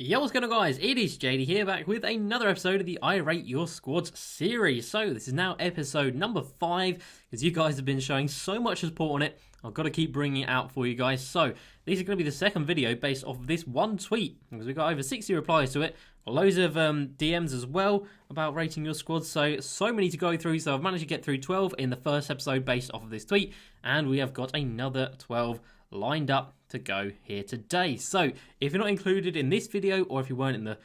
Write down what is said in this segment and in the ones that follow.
Yo, what's going on, guys? It is JD here, back with another episode of the I Rate Your Squads series. So this is now episode number 5, because you guys have been showing so much support on it. I've got to keep bringing it out for you guys. So this is going to be the second video based off of this one tweet, because we've got over 60 replies to it, loads of DMs as well about rating your squads. So many to go through. So I've managed to get through 12 in the first episode based off of this tweet, and we have got another 12 lined up to go here today. So if you're not included in this video, or if you weren't in the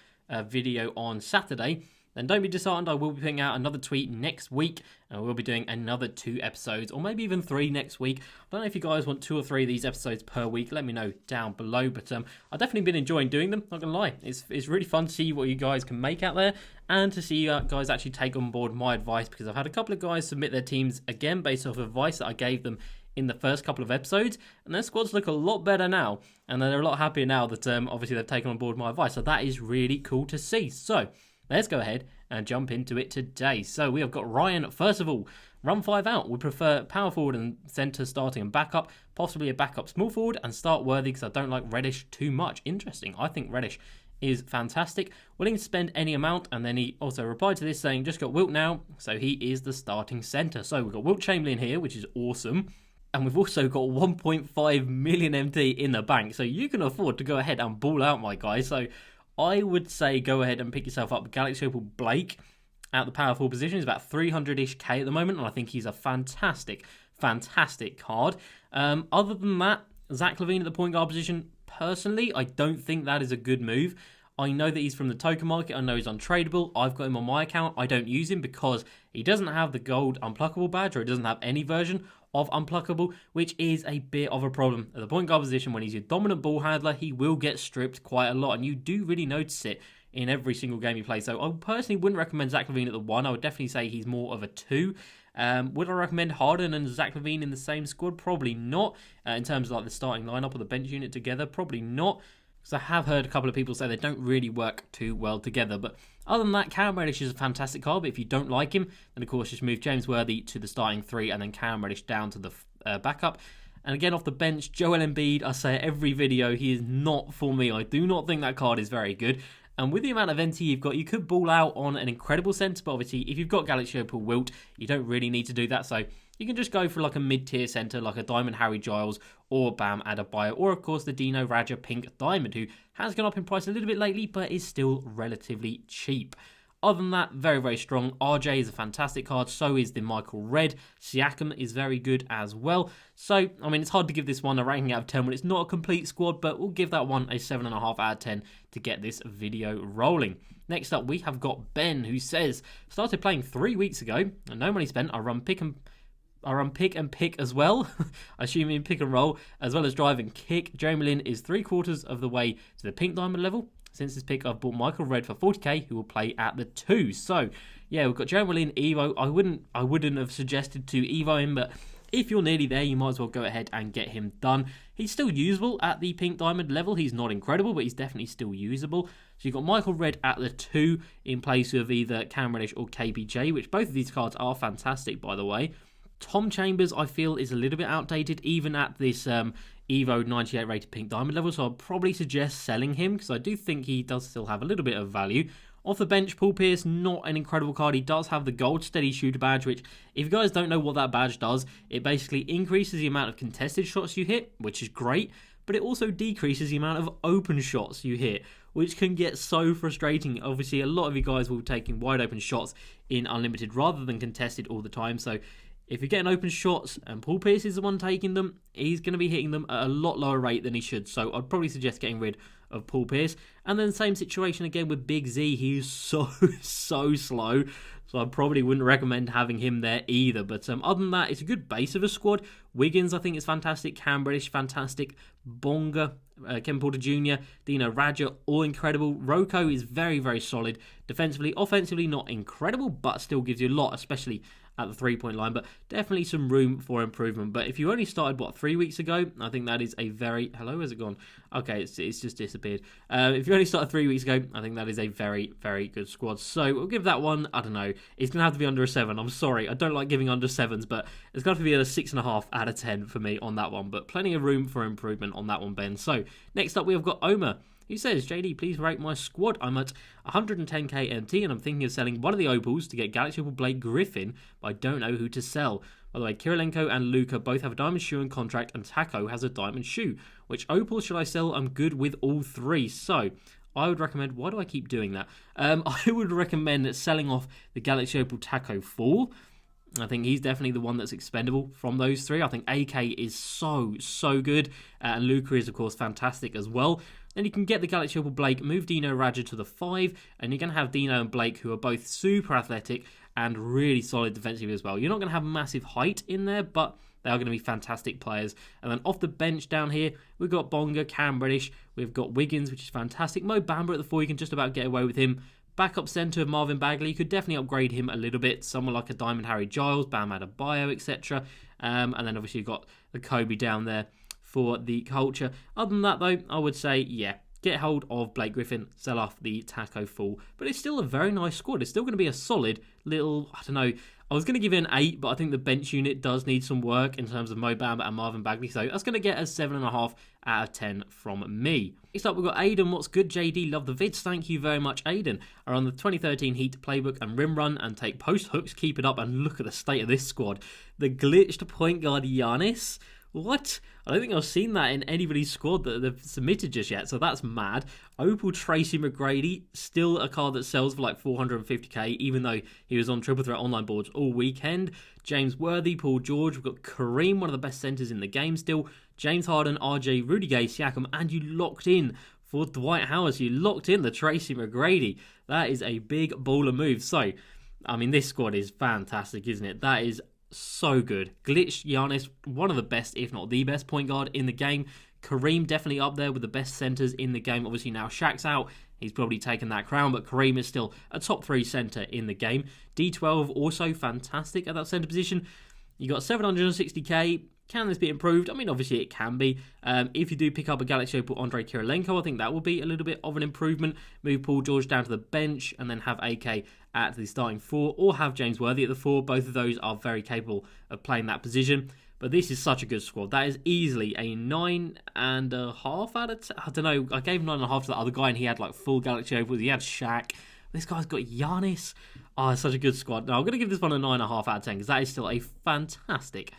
video on Saturday, then don't be disheartened. I will be putting out another tweet next week, and we'll be doing another 2 episodes, or maybe even 3 next week. I don't know if you guys want 2 or 3 of these episodes per week. Let me know down below. But I've definitely been enjoying doing them, not gonna lie. It's really fun to see what you guys can make out there, and to see you guys actually take on board my advice, because I've had a couple of guys submit their teams again based off advice that I gave them in the first couple of episodes, and their squads look a lot better now, and they're a lot happier now that obviously they've taken on board my advice. So that is really cool to see. So let's go ahead and jump into it today. So we have got Ryan. First of all, run 5 out. We prefer power forward and centre starting and backup, possibly a backup small forward, and start Worthy because I don't like Reddish too much. Interesting. I think Reddish is fantastic. Willing to spend any amount. And then he also replied to this saying, just got Wilt now, so he is the starting centre. So we've got Wilt Chamberlain here, which is awesome. And we've also got 1.5 million MT in the bank. So you can afford to go ahead and ball out, my guys. So I would say go ahead and pick yourself up Galaxy Opal Blake at the power forward position. He's about 300-ish K at the moment, and I think he's a fantastic card. Other than that, Zach Levine at the point guard position, personally, I don't think that is a good move. I know that he's from the token market. I know he's untradeable. I've got him on my account. I don't use him because he doesn't have the gold unpluckable badge, or he doesn't have any version of unpluckable, which is a bit of a problem. At the point guard position, when he's your dominant ball handler, he will get stripped quite a lot, and you do really notice it in every single game you play. So I personally wouldn't recommend Zach Levine at the 1. I would definitely say he's more of a 2. Would I recommend Harden and Zach Levine in the same squad? Probably not. In terms of like the starting lineup or the bench unit together, probably not. Because I have heard a couple of people say they don't really work too well together. But other than that, Cam Reddish is a fantastic card. But if you don't like him, then of course just move James Worthy to the starting 3 and then Cam Reddish down to the backup. And again, off the bench, Joel Embiid, I say every video, he is not for me. I do not think that card is very good. And with the amount of NT you've got, you could ball out on an incredible centre. But obviously, if you've got Galaxy Opal Wilt, you don't really need to do that. So you can just go for like a mid-tier centre, like a Diamond Harry Giles or Bam Adebayo, or of course the Dino Raja Pink Diamond, who has gone up in price a little bit lately, but is still relatively cheap. Other than that, very strong. RJ is a fantastic card. So is the Michael Red. Siakam is very good as well. So, I mean, it's hard to give this one a ranking out of 10 when it's not a complete squad, but we'll give that one a 7.5 out of 10 to get this video rolling. Next up, we have got Ben, who says, started playing 3 weeks ago, and no money spent. I run pick and pick as well, assuming pick and roll, as well as drive and kick. Jeremy Lin is 3/4 of the way to the pink diamond level. Since this pick, I've bought Michael Red for 40k, who will play at the 2. So, yeah, we've got Jeremy Lin, Evo. I wouldn't have suggested to Evo him, but if you're nearly there, you might as well go ahead and get him done. He's still usable at the pink diamond level. He's not incredible, but he's definitely still usable. So you've got Michael Red at the 2 in place of either Cam Reddish or KPJ, which both of these cards are fantastic, by the way. Tom Chambers, I feel, is a little bit outdated, even at this Evo 98 rated pink diamond level, so I'd probably suggest selling him, because I do think he does still have a little bit of value. Off the bench, Paul Pierce, not an incredible card. He does have the gold steady shooter badge, which, if you guys don't know what that badge does, it basically increases the amount of contested shots you hit, which is great, but it also decreases the amount of open shots you hit, which can get so frustrating. Obviously, a lot of you guys will be taking wide open shots in unlimited rather than contested all the time, so if you're getting open shots and Paul Pierce is the one taking them, he's going to be hitting them at a lot lower rate than he should. So I'd probably suggest getting rid of Paul Pierce. And then same situation again with Big Z. He's so slow. So I probably wouldn't recommend having him there either. But other than that, it's a good base of a squad. Wiggins, I think, is fantastic. Cam Reddish, fantastic. Bonga, Kevin Porter Jr., Dino Raja, all incredible. Rocco is very solid. Defensively, offensively, not incredible, but still gives you a lot, especially at the 3-point line, but definitely some room for improvement. But if you only started, 3 weeks ago, I think that is a very... Hello, where's it gone? Okay, it's just disappeared. If you only started 3 weeks ago, I think that is a very good squad. So we'll give that one, I don't know, it's going to have to be under a 7. I'm sorry, I don't like giving under 7s, but it's got to be at a 6.5 out of 10 for me on that one. But plenty of room for improvement on that one, Ben. So next up, we have got Omer. He says, JD, please rate my squad. I'm at 110k MT and I'm thinking of selling one of the opals to get Galaxy Opal Blake Griffin, but I don't know who to sell. By the way, Kirilenko and Luka both have a diamond shoe in contract and Taco has a diamond shoe. Which opal should I sell? I'm good with all three. So I would recommend, why do I keep doing that? I would recommend selling off the Galaxy Opal Taco 4. I think he's definitely the one that's expendable from those three. I think AK is so good. And Luka is, of course, fantastic as well. Then you can get the Galaxy Opal Blake, move Dino Radja to the 5, and you're going to have Dino and Blake, who are both super athletic and really solid defensively as well. You're not going to have massive height in there, but they are going to be fantastic players. And then off the bench down here, we've got Bonga, Cam Reddish, we've got Wiggins, which is fantastic. Mo Bamba at the 4, you can just about get away with him. Backup centre of Marvin Bagley, you could definitely upgrade him a little bit. Someone like a Diamond Harry Giles, Bam Adebayo, etc. And then obviously you've got the Kobe down there for the culture. Other than that though, I would say, yeah, get hold of Blake Griffin, sell off the Taco Full. But it's still a very nice squad. It's still going to be a solid little, I don't know, I was going to give it an 8, but I think the bench unit does need some work in terms of Mo Bamba and Marvin Bagley. So that's going to get a 7.5 out of 10 from me. Next up, we've got Aiden. What's good, JD? Love the vids. Thank you very much, Aiden. Are on the 2013 Heat Playbook and Rim Run and take post hooks. Keep it up and look at the state of this squad. The glitched point guard Giannis. What? I don't think I've seen that in anybody's squad that they've submitted just yet, so that's mad. Opal Tracy McGrady, still a card that sells for like 450k, even though he was on Triple Threat online boards all weekend. James Worthy, Paul George, we've got Kareem, one of the best centres in the game still. James Harden, RJ, Rudy Gay, Siakam, and you locked in for Dwight Howard. You locked in the Tracy McGrady. That is a big baller move. So, I mean, this squad is fantastic, isn't it? That is so good. Glitched Giannis, one of the best, if not the best point guard in the game. Kareem definitely up there with the best centers in the game. Obviously now Shaq's out, he's probably taken that crown, but Kareem is still a top 3 center in the game. D12 also fantastic at that center position. You got 760k. Can this be improved? I mean, obviously it can be. If you do pick up a Galaxy Opal Andrei Kirilenko, I think that will be a little bit of an improvement. Move Paul George down to the bench and then have AK at the starting 4, or have James Worthy at the 4. Both of those are very capable of playing that position. But this is such a good squad. That is easily a 9.5 out of 10. I don't know. I gave 9.5 to the other guy and he had like full Galaxy Opals. He had Shaq. This guy's got Giannis. Oh, it's such a good squad. Now, I'm going to give this one a 9.5 out of 10 because that is still a fantastic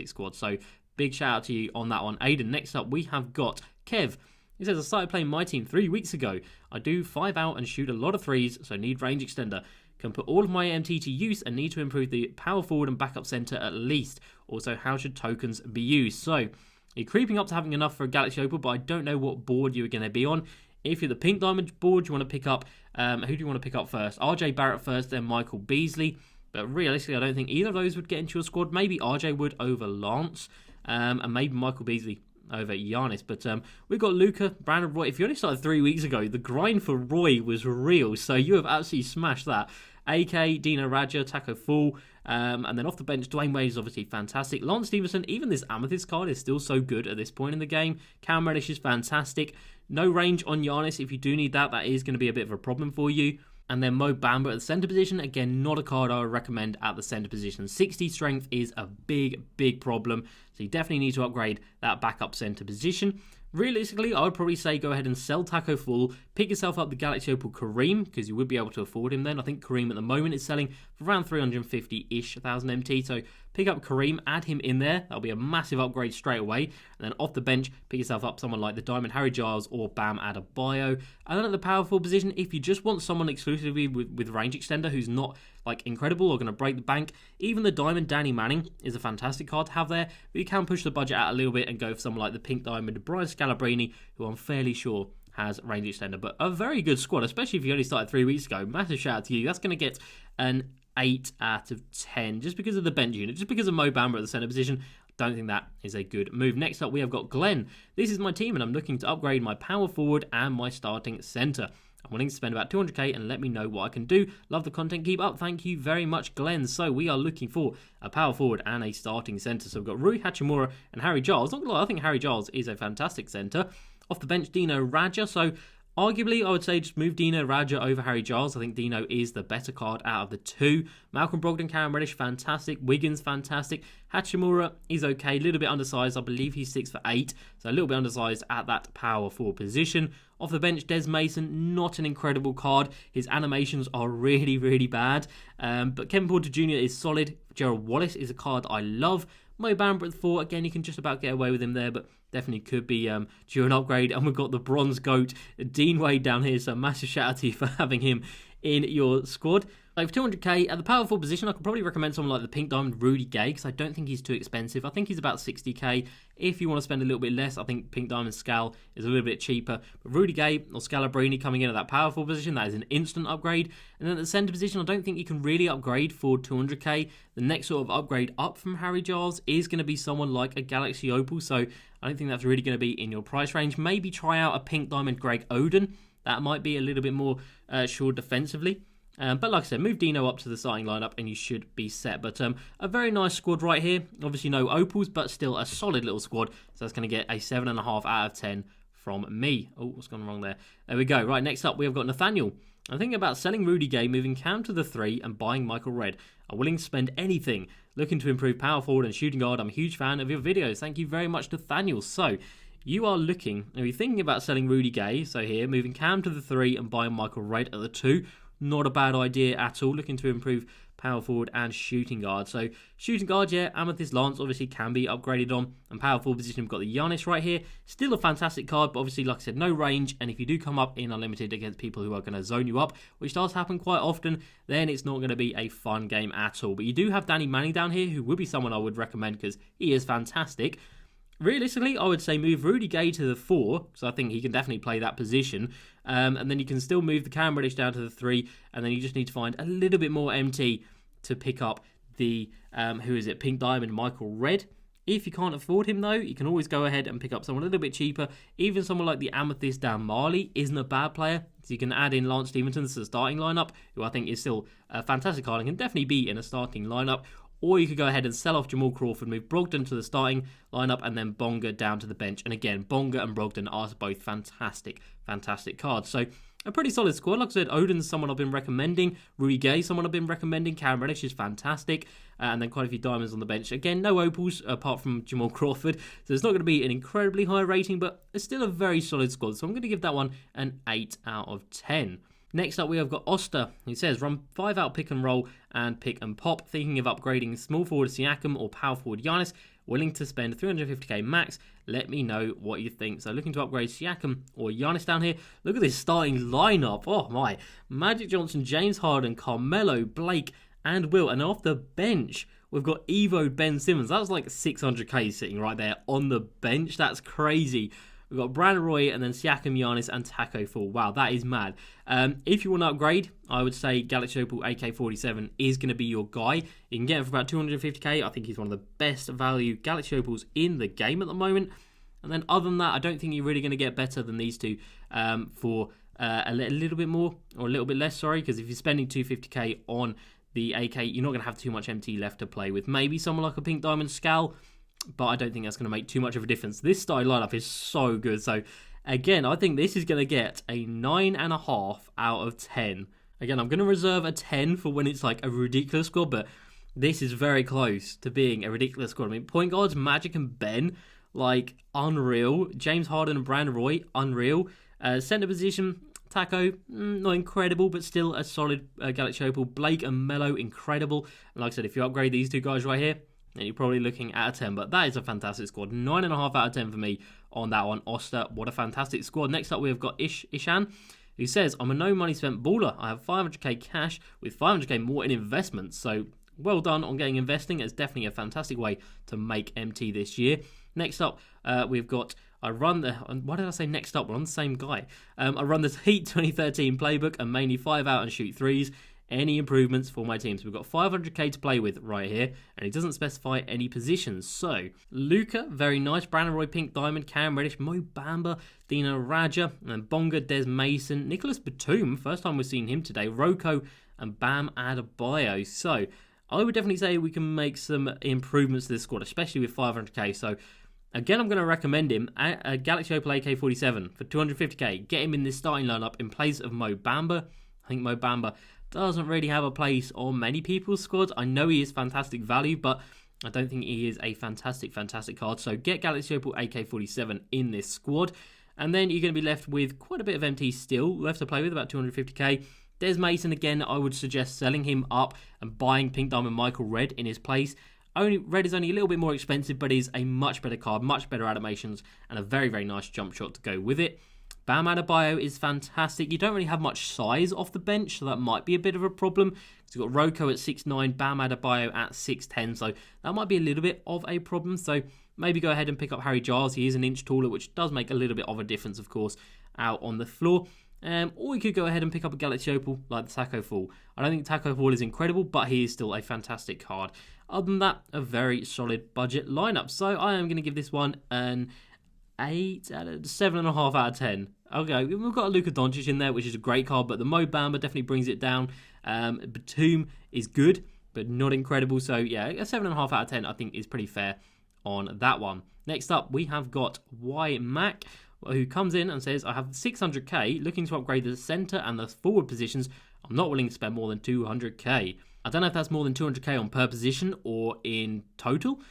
squad. So, big shout out to you on that one. Aiden, next up, we have got Kev. He says, I started playing my team 3 weeks ago. I do 5 out and shoot a lot of threes, so need range extender. Can put all of my MT to use and need to improve the power forward and backup center at least. Also, how should tokens be used? So, you're creeping up to having enough for a Galaxy Opal, but I don't know what board you're going to be on. If you're the pink diamond board, you want to pick up, who do you want to pick up first? RJ Barrett first, then Michael Beasley. But realistically, I don't think either of those would get into your squad. Maybe RJ would over Lance, and maybe Michael Beasley over Giannis. But we've got Luka, Brandon Roy. If you only started 3 weeks ago, the grind for Roy was real. So you have absolutely smashed that. AK, Dino Radja, Taco Full, and then off the bench, Dwayne Wade is obviously fantastic. Lance Stevenson, even this Amethyst card is still so good at this point in the game. Cam Reddish is fantastic. No range on Giannis. If you do need that, that is going to be a bit of a problem for you. And then Mo Bamba at the centre position. Again, not a card I would recommend at the centre position. 60 strength is a big problem. So you definitely need to upgrade that backup centre position. Realistically, I would probably say go ahead and sell Taco Full, pick yourself up the Galaxy Opal Kareem, because you would be able to afford him then. I think Kareem at the moment is selling for around 350-ish thousand MT, so pick up Kareem, add him in there. That'll be a massive upgrade straight away. And then off the bench, pick yourself up someone like the Diamond Harry Giles or Bam Adebayo. And then at the power forward position, if you just want someone exclusively with range extender who's not like incredible or going to break the bank, even the Diamond Danny Manning is a fantastic card to have there. But you can push the budget out a little bit and go for someone like the Pink Diamond Brian Scalabrine, who I'm fairly sure has range extender. But a very good squad, especially if you only started 3 weeks ago. Massive shout out to you. That's going to get an 8 out of 10 just because of the bench unit, just because of Mo Bamba at the centre position. Don't think that is a good move. Next up, we have got Glen. This is my team, and I'm looking to upgrade my power forward and my starting centre. I'm willing to spend about 200k and let me know what I can do. Love the content. Keep up. Thank you very much, Glen. So we are looking for a power forward and a starting centre. So we've got Rui Hachimura and Harry Giles. Not gonna lie, I think Harry Giles is a fantastic centre. Off the bench, Dino Radja. So Arguably, I would say just move Dino Radja over Harry Giles. I think Dino is the better card out of the two. Malcolm Brogdon, Karen Reddish, fantastic. Wiggins, fantastic. Hachimura is okay, a little bit undersized. I believe he's 6'8", so a little bit undersized at that power forward position. Off the bench, Des Mason, not an incredible card. His animations are really, really bad. But Kevin Porter Jr. is solid. Gerald Wallace is a card I love. Mo Bamber at 4, again, you can just about get away with him there, but definitely could be due an upgrade. And we've got the bronze goat, Dean Wade, down here, so massive shout out to you for having him in your squad. Like for 200k, at the power forward position, I could probably recommend someone like the Pink Diamond Rudy Gay, because I don't think he's too expensive. I think he's about 60k. If you want to spend a little bit less, I think Pink Diamond Scal is a little bit cheaper. But Rudy Gay or Scalabrine coming in at that power forward position, that is an instant upgrade. And then at the centre position, I don't think you can really upgrade for 200k. The next sort of upgrade up from Harry Giles is going to be someone like a Galaxy Opal, so I don't think that's really going to be in your price range. Maybe try out a Pink Diamond Greg Oden. That might be a little bit more sure defensively. But like I said, move Dino up to the starting lineup and you should be set. But a very nice squad right here. Obviously no opals, but still a solid little squad. So that's going to get a 7.5 out of 10 from me. Oh, what's gone wrong there? There we go. Right, next up we have got Nathaniel. I'm thinking about selling Rudy Gay, moving Cam to the 3 and buying Michael Red. I'm willing to spend anything. Looking to improve power forward and shooting guard. I'm a huge fan of your videos. Thank you very much, Nathaniel. So you are looking, are you thinking about selling Rudy Gay? So here, moving Cam to the 3 and buying Michael Red at the 2. Not a bad idea at all. Looking to improve power forward and shooting guard. So shooting guard, yeah, Amethyst Lance obviously can be upgraded on. And power forward position, we've got the Giannis right here. Still a fantastic card, but obviously, like I said, no range. And if you do come up in unlimited against people who are going to zone you up, which does happen quite often, then it's not going to be a fun game at all. But you do have Danny Manning down here, who would be someone I would recommend because he is fantastic. Realistically, I would say move Rudy Gay to the 4, because I think he can definitely play that position. And then you can still move the Cam Reddish down to the 3, and then you just need to find a little bit more MT to pick up the, Pink Diamond Michael Red. If you can't afford him, though, you can always go ahead and pick up someone a little bit cheaper. Even someone like the Amethyst Dan Marley isn't a bad player. So you can add in Lance Stevenson to the starting lineup, who I think is still a fantastic card and can definitely be in a starting lineup. Or you could go ahead and sell off Jamal Crawford, move Brogdon to the starting lineup, and then Bonga down to the bench. And again, Bonga and Brogdon are both fantastic, fantastic cards. So a pretty solid squad. Like I said, Odin's someone I've been recommending. Rudy Gay, someone I've been recommending. Karen Reddish is fantastic. And then quite a few diamonds on the bench. Again, no opals apart from Jamal Crawford. So it's not going to be an incredibly high rating, but it's still a very solid squad. So I'm going to give that one an 8 out of 10. Next up, we have got Auster. He says, run 5 out pick and roll and pick and pop. Thinking of upgrading small forward Siakam or power forward Giannis. Willing to spend 350k max. Let me know what you think. So looking to upgrade Siakam or Giannis down here. Look at this starting lineup. Oh my. Magic Johnson, James Harden, Carmelo, Blake, and Will. And off the bench, we've got Evo Ben Simmons. That's like 600k sitting right there on the bench. That's crazy. We've got Brandon Roy and then Siakam, Giannis, and Taco Fall. Wow, that is mad. If you want to upgrade, I would say Galaxy Opal AK-47 is going to be your guy. You can get him for about 250k. I think he's one of the best value Galaxy Opals in the game at the moment. And then other than that, I don't think you're really going to get better than these two for a little bit more, or a little bit less, sorry, because if you're spending 250k on the AK, you're not going to have too much MT left to play with. Maybe someone like a Pink Diamond Scal, but I don't think that's going to make too much of a difference. This starting lineup is so good. So, again, I think this is going to get a 9.5 out of 10. Again, I'm going to reserve a 10 for when it's like a ridiculous squad, but this is very close to being a ridiculous squad. I mean, point guards, Magic and Ben, like, unreal. James Harden and Brandon Roy, unreal. Centre position, Taco, not incredible, but still a solid Galaxy Opal. Blake and Melo, incredible. And like I said, if you upgrade these two guys right here, and you're probably looking at a 10, but that is a fantastic squad. 9.5 out of 10 for me on that one. Auster, what a fantastic squad. Next up, we have got Ishan, who says, I'm a no money spent baller. I have 500k cash with 500k more in investments. So well done on getting investing. It's definitely a fantastic way to make MT this year. Next up, we've got, why did I say next up? We're on the same guy. I run the Heat 2013 playbook and mainly 5 out and shoot 3s. Any improvements for my team? So we've got 500k to play with right here, and he doesn't specify any positions. So Luca, very nice. Brandon Roy, Pink Diamond, Cam Reddish, Mo Bamba, Dino Radja, and then Bonga, Des Mason, Nicholas Batum, first time we've seen him today, Rocco, and Bam Adebayo. So I would definitely say we can make some improvements to this squad, especially with 500k. So Again, I'm going to recommend him a Galaxy Opal AK-47 for 250k. Get him in this starting lineup in place of Mo Bamba. I think Mo Bamba doesn't really have a place on many people's squads. I know he is fantastic value, but I don't think he is a fantastic card. So get Galaxy Opal AK-47 in this squad. And then you're going to be left with quite a bit of MT still left to play with, about 250k. Des Mason, again, I would suggest selling him up and buying Pink Diamond Michael Red in his place. Red is only a little bit more expensive, but is a much better card, much better animations, and a very, very nice jump shot to go with it. Bam Adebayo is fantastic. You don't really have much size off the bench, so that might be a bit of a problem. You've got Roko at 6'9", Bam Adebayo at 6'10", so that might be a little bit of a problem. So maybe go ahead and pick up Harry Giles. He is an inch taller, which does make a little bit of a difference, of course, out on the floor. Or you could go ahead and pick up a Galaxy Opal like the Taco Fall. I don't think Taco Fall is incredible, but he is still a fantastic card. Other than that, a very solid budget lineup. So I am going to give this one an 7.5 out of 10. Okay, we've got a Luka Doncic in there, which is a great card, but the Mo Bamba definitely brings it down. Batum is good, but not incredible. So yeah, a 7.5 out of 10 I think is pretty fair on that one. Next up, we have got Y Mac, who comes in and says, I have 600k, looking to upgrade the centre and the forward positions. I'm not willing to spend more than 200k. I don't know if that's more than 200k on per position or in total.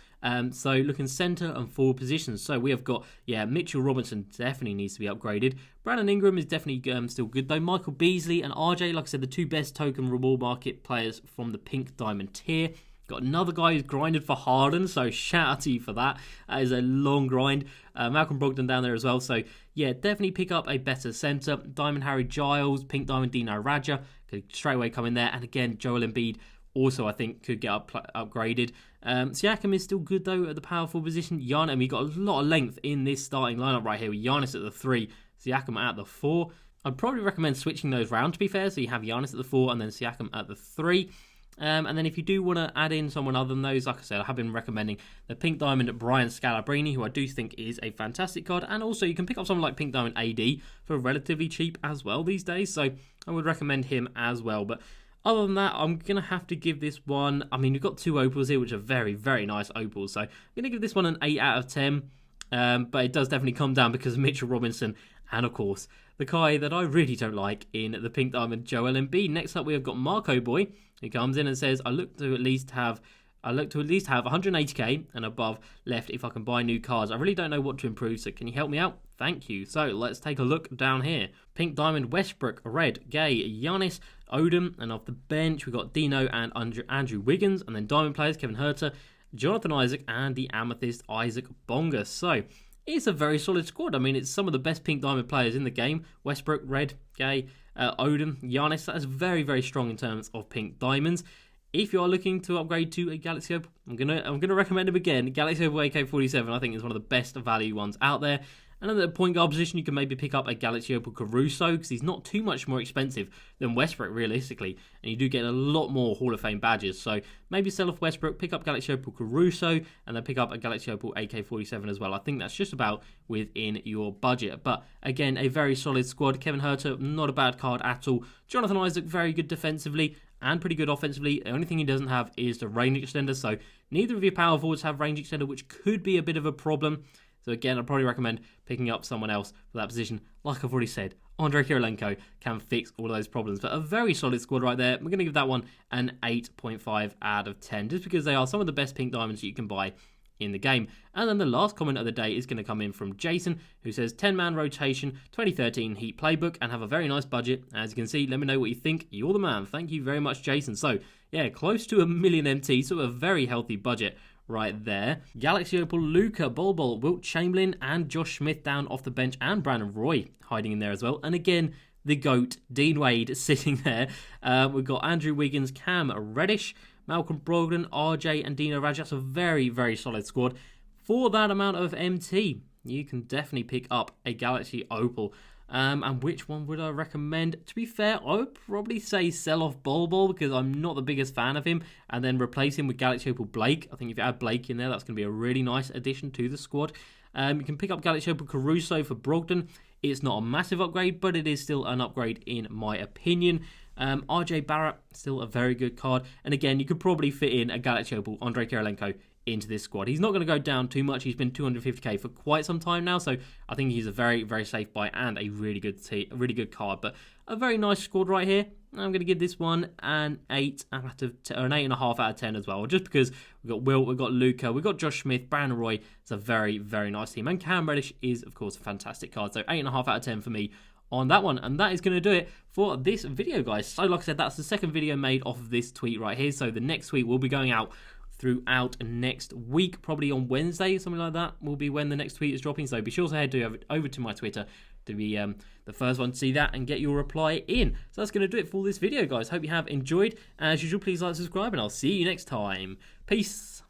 So looking centre and forward positions. So we have got, Mitchell Robinson definitely needs to be upgraded. Brandon Ingram is definitely still good though. Michael Beasley and RJ, like I said, the two best token reward market players from the Pink Diamond tier. Got another guy who's grinded for Harden, so shout out to you for that. That is a long grind. Malcolm Brogdon down there as well. So yeah, definitely pick up a better centre. Diamond Harry Giles, Pink Diamond Dino Radja could straight away come in there. And again, Joel Embiid also I think could get upgraded. Siakam is still good though at the power forward position. Giannis, we got a lot of length in this starting lineup right here with Giannis at the 3, Siakam at the 4. I'd probably recommend switching those round to be fair. So you have Giannis at the 4 and then Siakam at the 3. And then if you do want to add in someone other than those, like I said, I have been recommending the Pink Diamond Brian Scalabrine, who I do think is a fantastic card. And also you can pick up someone like Pink Diamond AD for relatively cheap as well these days. So I would recommend him as well. But other than that, I'm going to have to give this one, we've got two opals here, which are very, very nice opals. So I'm going to give this one an 8 out of 10. But it does definitely come down because of Mitchell Robinson and, of course, the guy that I really don't like in the Pink Diamond, Joel Embiid. Next up, we have got Marco Boy. He comes in and says, I look to at least have 180k and above left if I can buy new cards. I really don't know what to improve, so can you help me out? Thank you. So let's take a look down here. Pink Diamond, Westbrook, Red, Gay, Giannis, Odom, and off the bench, we've got Dino and Andrew Wiggins, and then Diamond players, Kevin Huerter, Jonathan Isaac, and the Amethyst, Isaac Bonga. So it's a very solid squad. It's some of the best Pink Diamond players in the game. Westbrook, Red, Gay, Odom, Giannis. That is very, very strong in terms of Pink Diamonds. If you are looking to upgrade to a Galaxy Opal, I'm gonna recommend him again. Galaxy Opal AK-47, I think, is one of the best value ones out there. And at the point guard position, you can maybe pick up a Galaxy Opal Caruso because he's not too much more expensive than Westbrook, realistically. And you do get a lot more Hall of Fame badges. So maybe sell off Westbrook, pick up Galaxy Opal Caruso, and then pick up a Galaxy Opal AK-47 as well. I think that's just about within your budget. But again, a very solid squad. Kevin Huerter, not a bad card at all. Jonathan Isaac, very good defensively and pretty good offensively. The only thing he doesn't have is the range extender. So neither of your power forwards have range extender, which could be a bit of a problem. So again, I'd probably recommend picking up someone else for that position. Like I've already said, Andrei Kirilenko can fix all of those problems. But a very solid squad right there. We're going to give that one an 8.5 out of 10, just because they are some of the best Pink Diamonds you can buy in the game. And then the last comment of the day is going to come in from Jason, who says 10-man rotation, 2013 Heat Playbook, and have a very nice budget. As you can see, let me know what you think. You're the man. Thank you very much, Jason. So yeah, close to 1 million MT, so a very healthy budget right there. Galaxy Opal, Luka, Bol, Wilt Chamberlain, and Josh Smith down off the bench, and Brandon Roy hiding in there as well. And again, the GOAT, Dean Wade, sitting there. We've got Andrew Wiggins, Cam Reddish, Malcolm Brogdon, RJ, and Dino Radja. That's a very, very solid squad. For that amount of MT, you can definitely pick up a Galaxy Opal. And which one would I recommend? To be fair, I would probably say sell off Bol because I'm not the biggest fan of him, and then replace him with Galaxy Opal Blake. I think if you add Blake in there, that's going to be a really nice addition to the squad. You can pick up Galaxy Opal Caruso for Brogdon. It's not a massive upgrade, but it is still an upgrade in my opinion. RJ Barrett, still a very good card. And again, you could probably fit in a Galaxy Opal Andrei Kirilenko into this squad. He's not going to go down too much. He's been 250k for quite some time now, so I think he's a very, very safe buy and a really good card. But a very nice squad right here. I'm going to give this one an 8 out of 10, or an 8.5 out of 10 as well, just because we've got Wilt, we've got Luca, we've got Josh Smith, Brandon Roy. It's a very, very nice team. And Cam Reddish is, of course, a fantastic card. So 8.5 out of 10 for me on that one. And that is going to do it for this video, guys. So like I said, that's the second video made off of this tweet right here. So the next tweet will be going out throughout next week, probably on Wednesday, something like that will be when the next tweet is dropping. So be sure to head over to my Twitter to be the first one to see that and get your reply in. So that's going to do it for this video, guys. Hope you have enjoyed. As usual, please like, subscribe, and I'll see you next time. Peace.